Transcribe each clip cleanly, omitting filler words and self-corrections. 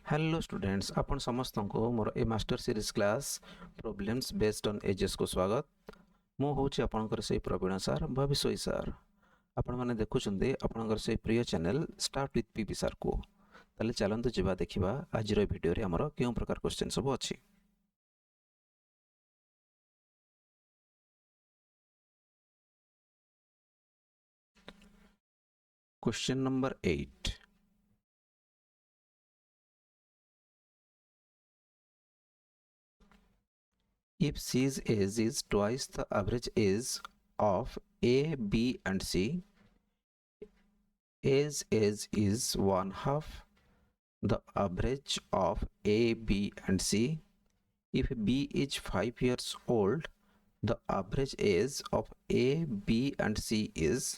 Hello students आपण समस्त को मोर ए master series class problems based on ages को स्वागत मो होची आपनकर से प्रवीण सर भविष्य सर आपण माने देखुछन्ते आपनकर से प्रिय channel start with P B. Sir को तले चलंतु जिबा देखिबा आज रो वीडियो रे हमर केउ प्रकार क्वेश्चन सब अछि। Question number 8 if C's age is twice the average age of A, B and C, A's age is 1/2 the average of A, B and C. If B is 5 years old, the average age of A, B and C is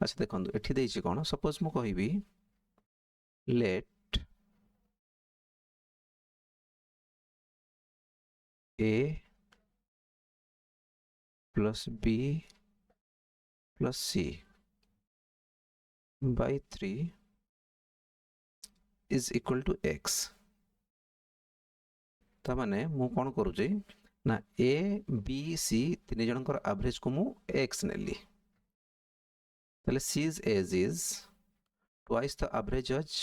अच्छा देखो एठी देइछि कोन suppose मु कहिबी let A plus B plus C by 3 is equal to x ता माने मु कोन करूची ना A B C तीन जनकर एवरेज को मु x नेली ताले C's age is twice the average age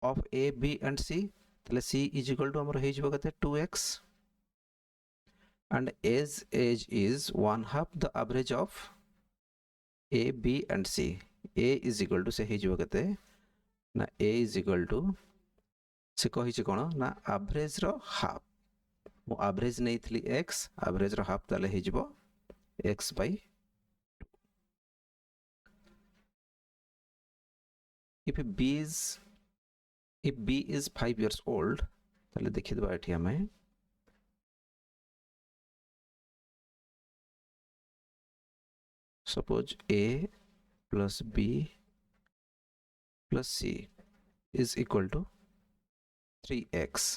of A B and C ताले C is equal to हमर हे जबो कते 2x and A's age is 1/2 the average of A B and C. A is equal to से हे जबो कते ना A is equal to से कहि कोन ना एवरेज रो हाफ मु एवरेज नै थली x एवरेज रो हाफ ताले हे जबो x by 2. if B is 5 years old ताले देखि दबा एठी हमें suppose A plus B plus C is equal to 3x.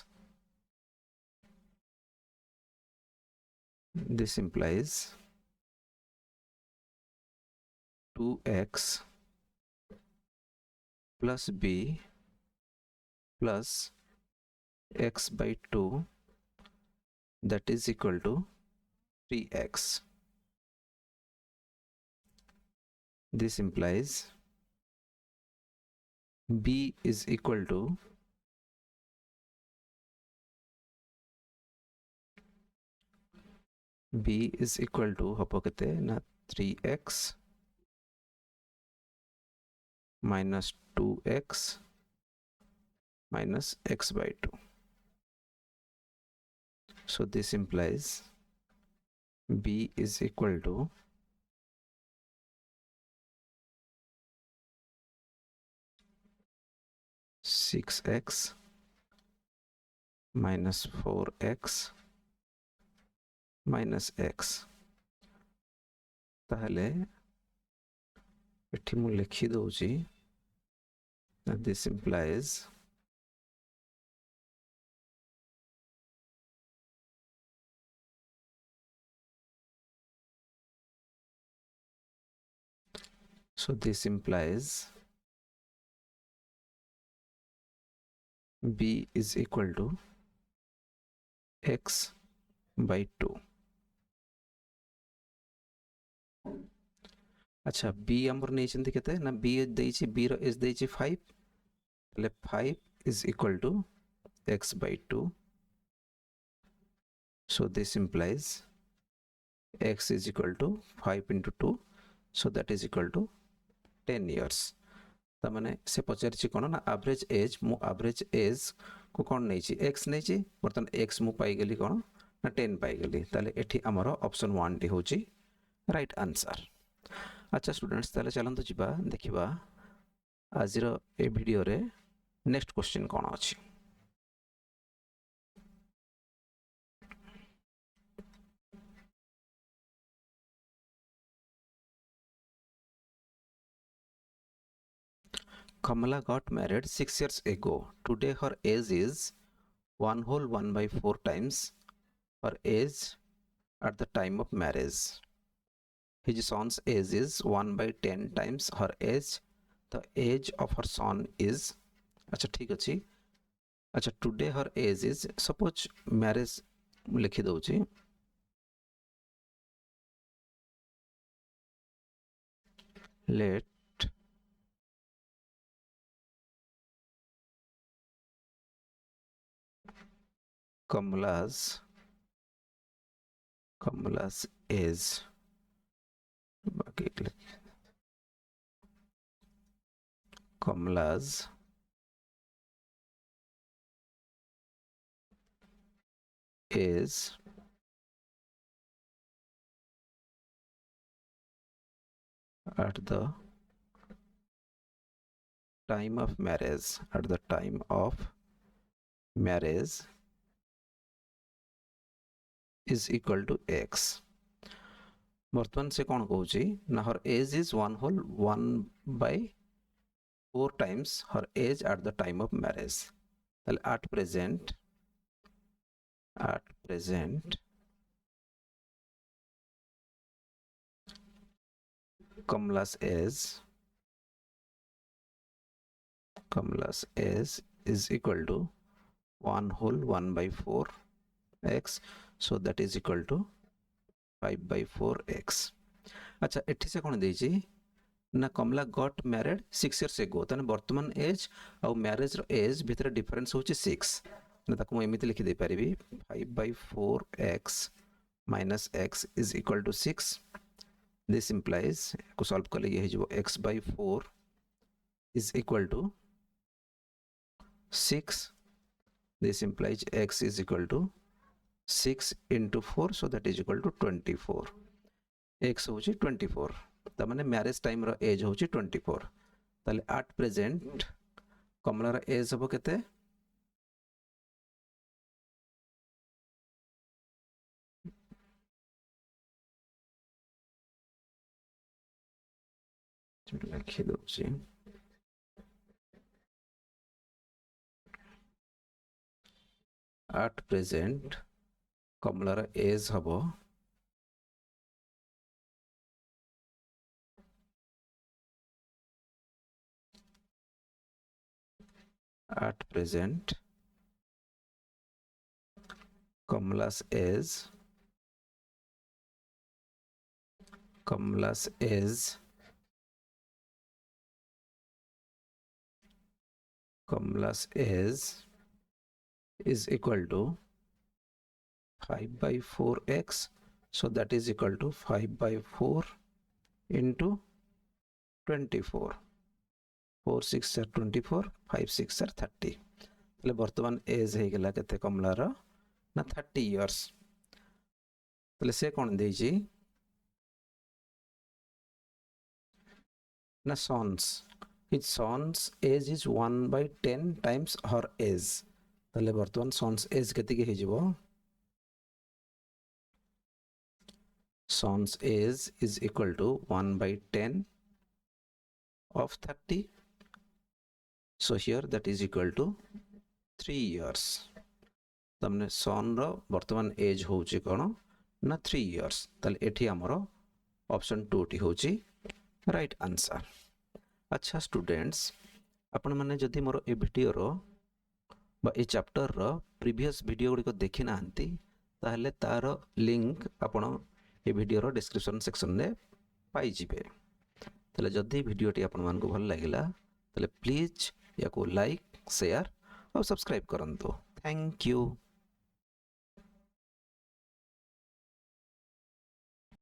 This implies 2x plus B plus x by 2 that is equal to 3x. This implies B is equal to होपो केते ना 3x minus 2x minus x by 2. So this implies B is equal to 6x minus 4x minus x ताहले एठी मु लिखि दोउची that this implies B is equal to x by 2. अच्छा B हमर नै छन्ति केते ना B देइछि B रो एज देइछि 5 तले 5 is equal to x by 2. So this implies x is equal to 5 into 2, so that is equal to 10 years. ता माने से पचारछि कोन ना एवरेज एज मु एवरेज एज को कोन नै छि x नै छि बर्तन x मु पाई गेली कोन ना 10 पाई गेली ताले एठी हमरो ऑप्शन 1 टी होछि राइट आंसर. अच्छा स्टूडेंट्स ताले चलंतु जिबा देखिबा आज रो ए वीडियो रे नेक्स्ट क्वेश्चन कोन अछि. Kamala got married 6 years ago. Today her age is 1/4 times her age at the time of marriage. His son's age is 1/10 times her age the age of her son is अच्छा ठीक अच्छी अच्छा today her age is suppose marriage लिखि दउची let Kamala's age Kamala's age at the time of marriage is equal to x बर्तमान से कौन कहूँ ना her age is 1/4 times her age at the time of marriage at present Kamala's age is equal to 1/4 x, so that is equal to 5/4 x. अच्छा एठी से कौन देजी ना कमला गॉट मैरिड 6 years ago तने वर्तमान एज और मैरिज रो as भितर difference होची 6 ना ताको एमिति लिखि दे परिबी 5/4 x minus x is equal to 6. This implies को सॉल्व कर लिए जो x/4 is equal to 6. This implies x is equal to 6 into 4, so that is equal to 24. x होची 24 त माने मैरिज टाइम रो एज होची 24 ताले एट प्रेजेंट कमला रो एज हबो केते लिखि दउची एट प्रेजेंट कमला रो एज हबो at present Kamala's age is equal to 5/4 x, so that is equal to 5/4 into 24. 4 6 are 24 5 6 are 30 तले वर्तमान एज हे गेला केते कमलार ना 30 years तले से कोन देजी ना sons his son's age is 1/10 times her age तले वर्तमान sons age केते के हे जिवो son's age is equal to 1/10 of 30. So here that is equal to 3 years. तमने son रो वर्तमान एज होची कोन ना 3 years तले एठी हमरो ऑप्शन 2 टी होची राइट आंसर. अच्छा स्टूडेंट्स आपण माने जदि मोर ए वीडियो रो बा ए चैप्टर रो प्रीवियस वीडियो गुडी को देखि नांती ताहले तार लिंक आपण ए वीडियो रो डिस्क्रिप्शन सेक्शन रे पाई जिबे. तले जदि वीडियोटी आपण मान को भल लागिला तले प्लीज या को लाइक शेयर और सब्सक्राइब करंतु. Thank you.